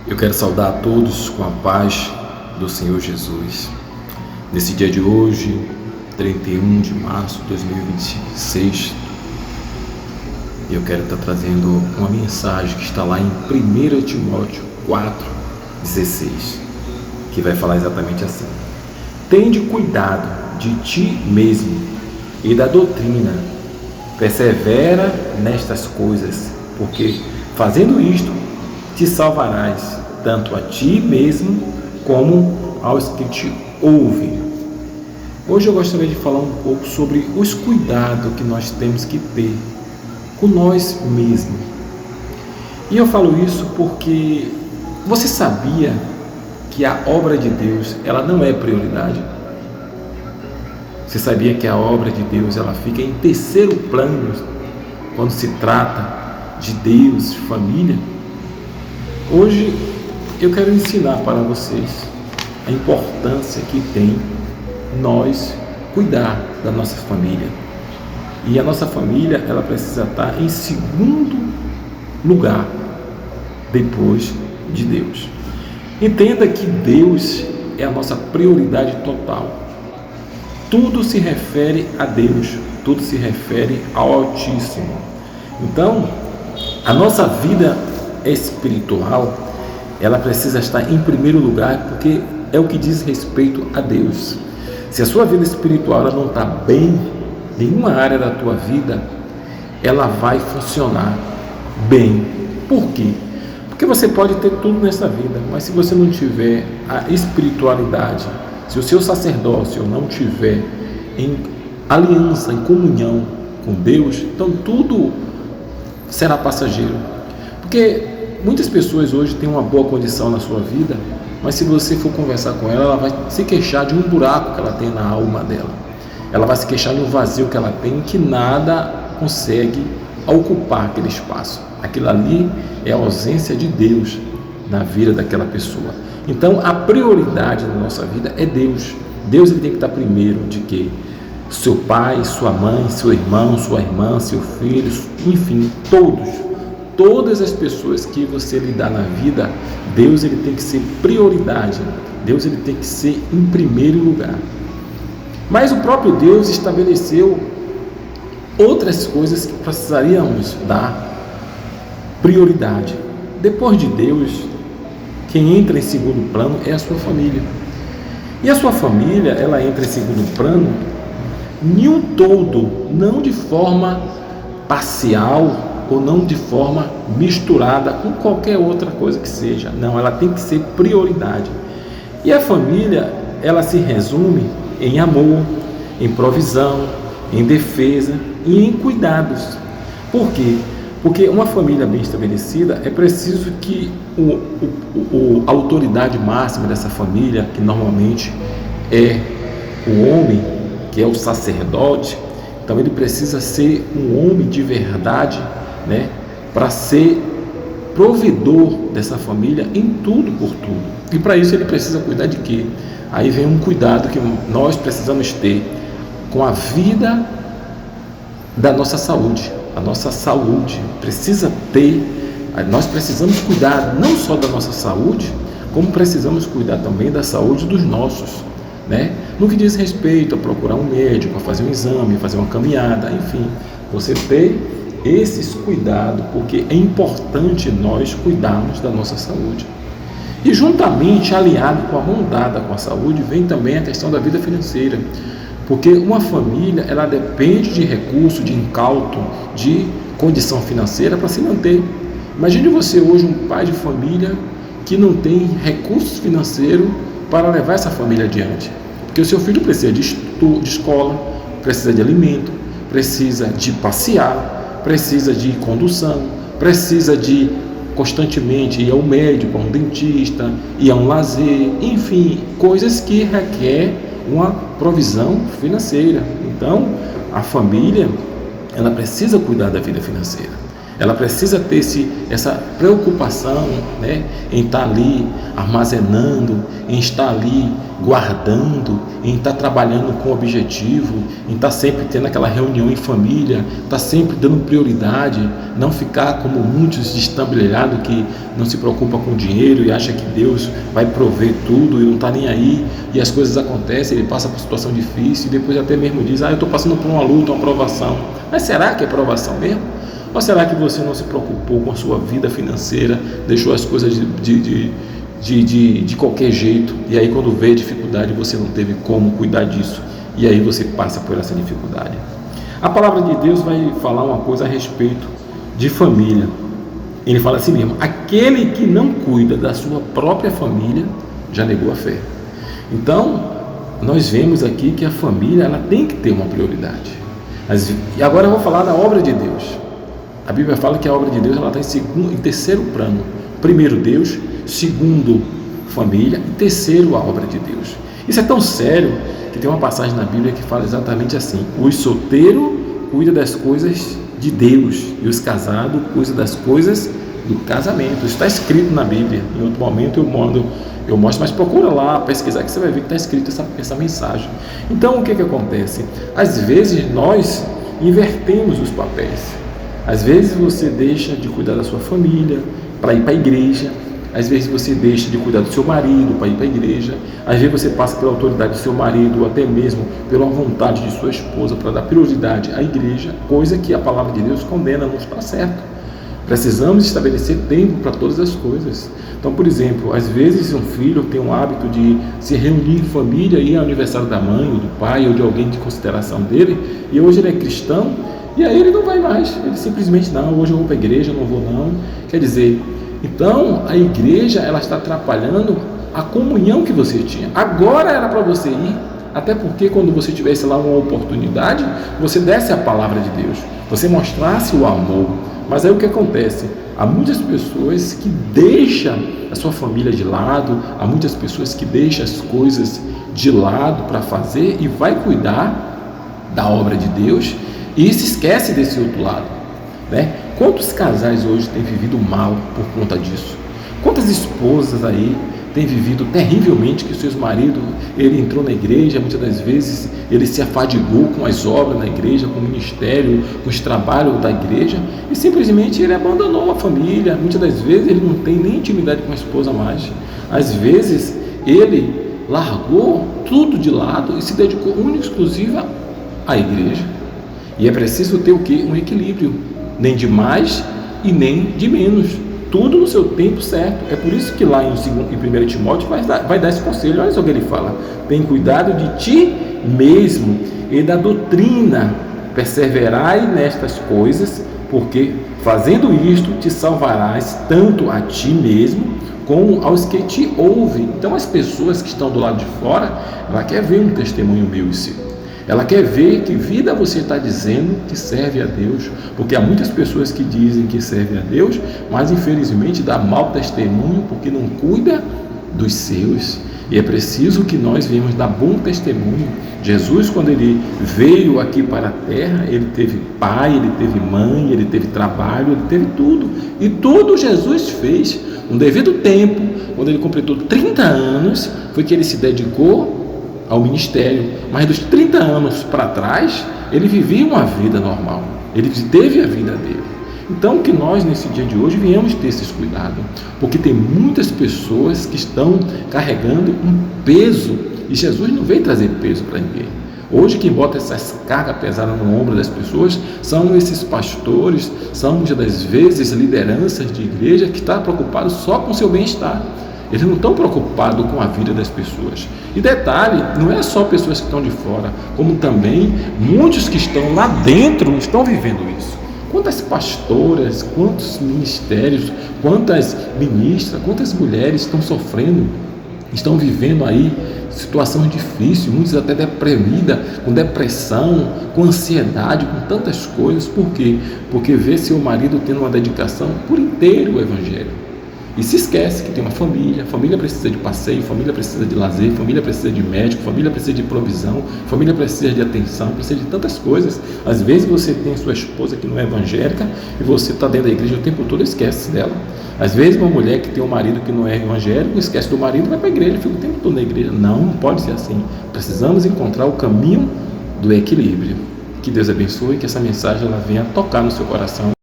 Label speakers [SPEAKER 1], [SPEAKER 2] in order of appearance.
[SPEAKER 1] Eu quero saudar a todos com a paz do Senhor Jesus. Nesse dia de hoje, 31 de março de 2026, eu quero estar trazendo uma mensagem que está lá em 1 Timóteo 4,16, que vai falar exatamente assim: tende cuidado de ti mesmo e da doutrina, persevera nestas coisas, porque fazendo isto te salvarás, tanto a ti mesmo como aos que te ouvem. Hoje eu gostaria de falar um pouco sobre os cuidados que nós temos que ter com nós mesmos. E eu falo isso porque você sabia que a obra de Deus, ela não é prioridade? Você sabia que a obra de Deus, ela fica em terceiro plano quando se trata de Deus, família? Hoje eu quero ensinar para vocês a importância que tem nós cuidar da nossa família. E a nossa família, ela precisa estar em segundo lugar depois de Deus. Entenda que Deus é a nossa prioridade total. Tudo se refere a Deus, tudo se refere ao Altíssimo. Então, a nossa vida espiritual, ela precisa estar em primeiro lugar, porque é o que diz respeito a Deus. Se a sua vida espiritual ela não está bem, nenhuma área da tua vida ela vai funcionar bem. Por quê? Porque você pode ter tudo nessa vida, mas se você não tiver a espiritualidade, se o seu sacerdócio não tiver em aliança, em comunhão com Deus, então tudo será passageiro. Porque muitas pessoas hoje têm uma boa condição na sua vida, mas se você for conversar com ela, ela vai se queixar de um buraco que ela tem na alma dela. Ela vai se queixar de um vazio que ela tem, que nada consegue ocupar aquele espaço. Aquilo ali é a ausência de Deus na vida daquela pessoa. Então, a prioridade na nossa vida é Deus. Deus ele tem que estar primeiro de quê? Seu pai, sua mãe, seu irmão, sua irmã, seu filho, enfim, todas as pessoas que você lidar na vida, Deus ele tem que ser prioridade. Deus ele tem que ser em primeiro lugar. Mas o próprio Deus estabeleceu outras coisas que precisaríamos dar prioridade. Depois de Deus, quem entra em segundo plano é a sua família. E a sua família, ela entra em segundo plano em um todo, não de forma parcial ou não de forma misturada com qualquer outra coisa que seja. Não, ela tem que ser prioridade. E a família, ela se resume em amor, em provisão, em defesa e em cuidados. Por quê? Porque uma família bem estabelecida, é preciso que a autoridade máxima dessa família, que normalmente é o homem, que é o sacerdote, então ele precisa ser um homem de verdade, né, para ser provedor dessa família em tudo por tudo. E para isso ele precisa cuidar de quê? Aí vem um cuidado que nós precisamos ter com a vida da nossa saúde. A nossa saúde precisa ter, nós precisamos cuidar não só da nossa saúde, como precisamos cuidar também da saúde dos nossos, né? No que diz respeito a procurar um médico, a fazer um exame, fazer uma caminhada, enfim, você ter esses cuidados, porque é importante nós cuidarmos da nossa saúde. E juntamente, aliado com a mão dada com a saúde, vem também a questão da vida financeira. Porque uma família, ela depende de recurso, de incauto, de condição financeira para se manter. Imagine você hoje, um pai de família que não tem recursos financeiros para levar essa família adiante. Porque o seu filho precisa de escola, precisa de alimento, precisa de passear, precisa de condução, precisa de constantemente ir ao médico, a um dentista, ir a um lazer, enfim, coisas que requer uma provisão financeira. Então, a família, ela precisa cuidar da vida financeira. Ela precisa ter essa preocupação, né, em estar ali armazenando, em estar ali guardando, em estar trabalhando com objetivo, em estar sempre tendo aquela reunião em família, estar sempre dando prioridade, não ficar como muitos destambelhados que não se preocupa com dinheiro e acha que Deus vai prover tudo e não está nem aí, e as coisas acontecem, ele passa por situação difícil e depois até mesmo diz: eu estou passando por uma luta, uma provação. Mas será que é provação mesmo? Ou será que você não se preocupou com a sua vida financeira, deixou as coisas de qualquer jeito, e aí quando veio a dificuldade você não teve como cuidar disso, e aí você passa por essa dificuldade? A palavra de Deus vai falar uma coisa a respeito de família. Ele fala assim mesmo: aquele que não cuida da sua própria família já negou a fé. Então nós vemos aqui que a família, ela tem que ter uma prioridade. E agora eu vou falar da obra de Deus. A Bíblia fala que a obra de Deus ela está em terceiro plano. Primeiro Deus, segundo família e terceiro a obra de Deus. Isso é tão sério que tem uma passagem na Bíblia que fala exatamente assim: os solteiros cuidam das coisas de Deus e os casados cuidam das coisas do casamento. Isso está escrito na Bíblia. Em outro momento eu mostro, mas procura lá, pesquisar, que você vai ver que está escrito essa mensagem. Então o que acontece? Às vezes nós invertemos os papéis. Às vezes você deixa de cuidar da sua família para ir para a igreja. Às vezes você deixa de cuidar do seu marido para ir para a igreja. Às vezes você passa pela autoridade do seu marido, ou até mesmo pela vontade de sua esposa, para dar prioridade à igreja, coisa que a palavra de Deus condena, não está certo. Precisamos estabelecer tempo para todas as coisas. Então, por exemplo, às vezes um filho tem um hábito de se reunir em família, ir ao aniversário da mãe, ou do pai, ou de alguém de consideração dele, e hoje ele é cristão, e aí ele não vai mais, ele simplesmente: não, hoje eu vou para a igreja, não vou não. Quer dizer, então a igreja, ela está atrapalhando a comunhão que você tinha. Agora era para você ir, até porque quando você tivesse lá uma oportunidade, você desse a palavra de Deus, você mostrasse o amor. Mas aí o que acontece? Há muitas pessoas que deixam a sua família de lado, há muitas pessoas que deixam as coisas de lado para fazer e vai cuidar da obra de Deus e se esquece desse outro lado, né? Quantos casais hoje têm vivido mal por conta disso? Quantas esposas aí têm vivido terrivelmente que seus maridos, ele entrou na igreja, muitas das vezes ele se afadigou com as obras na igreja, com o ministério, com os trabalhos da igreja, e simplesmente ele abandonou a família. Muitas das vezes ele não tem nem intimidade com a esposa mais. Às vezes ele largou tudo de lado e se dedicou única e exclusiva à igreja. E é preciso ter o quê? Um equilíbrio, nem de mais e nem de menos, tudo no seu tempo certo. É por isso que lá em 1 Timóteo vai dar esse conselho. Olha só o que ele fala: tem cuidado de ti mesmo e da doutrina, perseverai nestas coisas, porque fazendo isto te salvarás tanto a ti mesmo como aos que te ouvem. Então as pessoas que estão do lado de fora, ela quer ver um testemunho meu e seu. Ela quer ver que vida você está dizendo que serve a Deus, porque há muitas pessoas que dizem que servem a Deus, mas infelizmente dá mau testemunho porque não cuida dos seus. E é preciso que nós venhamos dar bom testemunho. Jesus, quando ele veio aqui para a terra, ele teve pai, ele teve mãe, ele teve trabalho, ele teve tudo. E tudo Jesus fez. No devido tempo, quando ele completou 30 anos, foi que ele se dedicou ao ministério. Mas dos 30 anos para trás, ele vivia uma vida normal. Ele teve a vida dele. Então que nós nesse dia de hoje venhamos ter esses cuidados, porque tem muitas pessoas que estão carregando um peso, e Jesus não veio trazer peso para ninguém. Hoje quem bota essas cargas pesadas no ombro das pessoas são esses pastores, são muitas das vezes lideranças de igreja que estão preocupados só com o seu bem-estar. Eles não estão preocupados com a vida das pessoas. E detalhe, não é só pessoas que estão de fora, como também muitos que estão lá dentro estão vivendo isso. Quantas pastoras, quantos ministérios, quantas ministras, quantas mulheres estão sofrendo, estão vivendo aí situações difíceis, muitos até deprimidas, com depressão, com ansiedade, com tantas coisas. Por quê? Porque vê seu marido tendo uma dedicação por inteiro ao Evangelho. E se esquece que tem uma família, família precisa de passeio, família precisa de lazer, família precisa de médico, família precisa de provisão, família precisa de atenção, precisa de tantas coisas. Às vezes você tem sua esposa que não é evangélica e você está dentro da igreja o tempo todo e esquece dela. Às vezes uma mulher que tem um marido que não é evangélico, esquece do marido e vai para a igreja, fica o tempo todo na igreja. Não pode ser assim. Precisamos encontrar o caminho do equilíbrio. Que Deus abençoe e que essa mensagem ela venha tocar no seu coração.